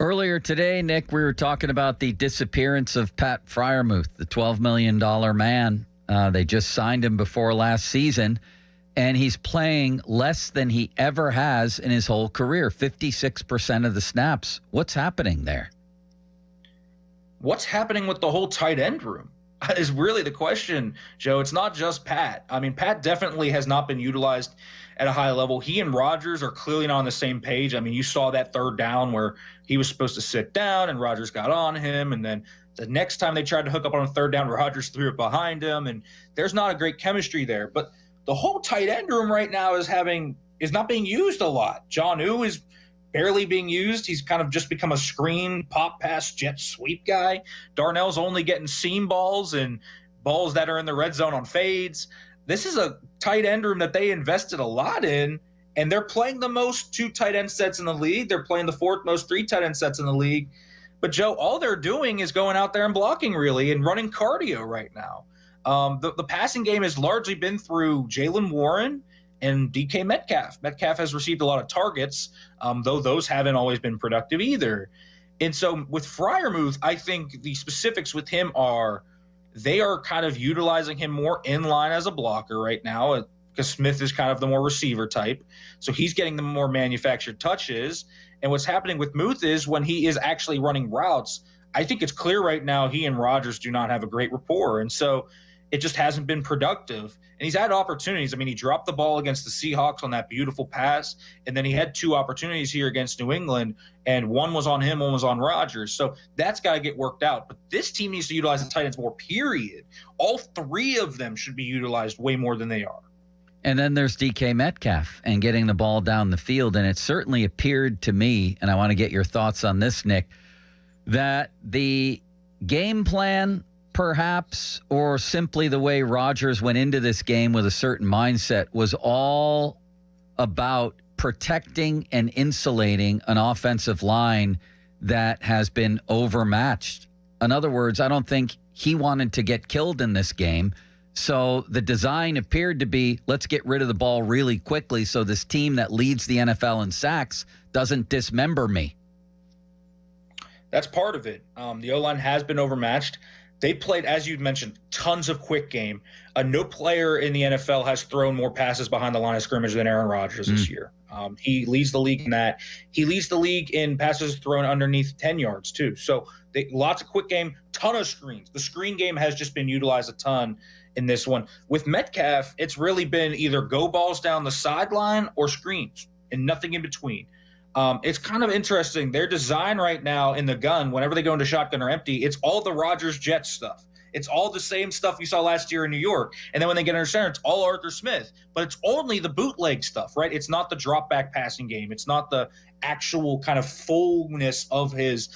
Earlier today, Nick, we were talking about the disappearance of Pat Freiermuth, the $12 million man. They just signed him before last season, and he's playing less than he ever has in his whole career, 56% of the snaps. What's happening there? What's happening with the whole tight end room is really the question, Joe. It's not just Pat. I mean, Pat definitely has not been utilized at a high level. He and Rodgers are clearly not on the same page. I mean, you saw that third down where he was supposed to sit down and Rodgers got on him. And then the next time they tried to hook up on a third down, Rodgers threw it behind him. And there's not a great chemistry there. But the whole tight end room right now is not being used a lot. Jonnu is barely being used. He's kind of just become a screen, pop, pass, jet sweep guy. Darnell's only getting seam balls and balls that are in the red zone on fades. This is a tight end room that they invested a lot in, and they're playing the most 2 tight end sets in the league. They're playing the 4th most 3 tight end sets in the league. But, Joe, all they're doing is going out there and blocking, really, and running cardio right now. The passing game has largely been through Jaylen Warren and DK Metcalf. Metcalf has received a lot of targets, though those haven't always been productive either. And so with Freiermuth, I think the specifics with him are they are kind of utilizing him more in line as a blocker right now because Smith is kind of the more receiver type. So he's getting the more manufactured touches. And what's happening with Muth is when he is actually running routes, I think it's clear right now he and Rodgers do not have a great rapport. And so it just hasn't been productive. And he's had opportunities. I mean, he dropped the ball against the Seahawks on that beautiful pass, and then he had 2 opportunities here against New England, and one was on him, one was on Rodgers. So that's got to get worked out. But this team needs to utilize the tight ends more, period. All 3 of them should be utilized way more than they are. And then there's DK Metcalf and getting the ball down the field. And it certainly appeared to me, and I want to get your thoughts on this, Nick, that the game plan perhaps, or simply the way Rodgers went into this game with a certain mindset, was all about protecting and insulating an offensive line that has been overmatched. In other words, I don't think he wanted to get killed in this game. So the design appeared to be, let's get rid of the ball really quickly so this team that leads the NFL in sacks doesn't dismember me. That's part of it. The O-line has been overmatched. They played, as you mentioned, tons of quick game. No player in the NFL has thrown more passes behind the line of scrimmage than Aaron Rodgers this year. He leads the league in that. He leads the league in passes thrown underneath 10 yards, too. So lots of quick game, ton of screens. The screen game has just been utilized a ton in this one. With Metcalf, it's really been either go balls down the sideline or screens and nothing in between. It's kind of interesting. Their design right now in the gun, whenever they go into shotgun or empty, it's all the Rodgers Jets stuff. It's all the same stuff you saw last year in New York. And then when they get under center, it's all Arthur Smith. But it's only the bootleg stuff, right? It's not the drop back passing game. It's not the actual kind of fullness of his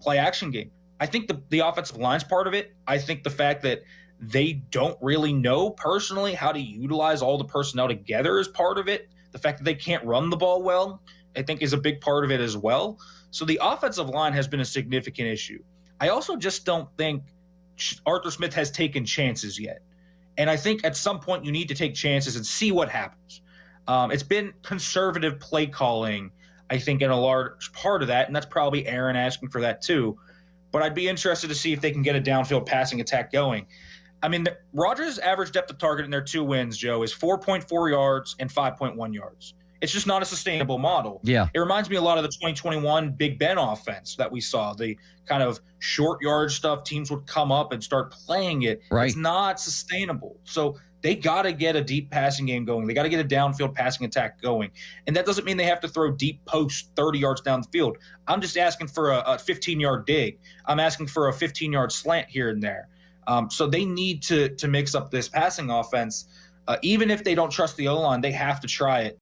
play action game. I think the offensive line's part of it. I think the fact that they don't really know personally how to utilize all the personnel together is part of it. The fact that they can't run the ball well, I think, is a big part of it as well. So the offensive line has been a significant issue. I also just don't think Arthur Smith has taken chances yet. And I think at some point you need to take chances and see what happens. It's been conservative play calling, I think, in a large part of that, and that's probably Aaron asking for that too. But I'd be interested to see if they can get a downfield passing attack going. I mean, Rodgers' average depth of target in their 2 wins, Joe, is 4.4 yards and 5.1 yards. It's just not a sustainable model. Yeah. It reminds me a lot of the 2021 Big Ben offense that we saw, the kind of short yard stuff. Teams would come up and start playing it. Right. It's not sustainable. So they got to get a deep passing game going. They got to get a downfield passing attack going. And that doesn't mean they have to throw deep posts 30 yards down the field. I'm just asking for a 15-yard dig. I'm asking for a 15-yard slant here and there. So they need to mix up this passing offense. Even if they don't trust the O-line, they have to try it.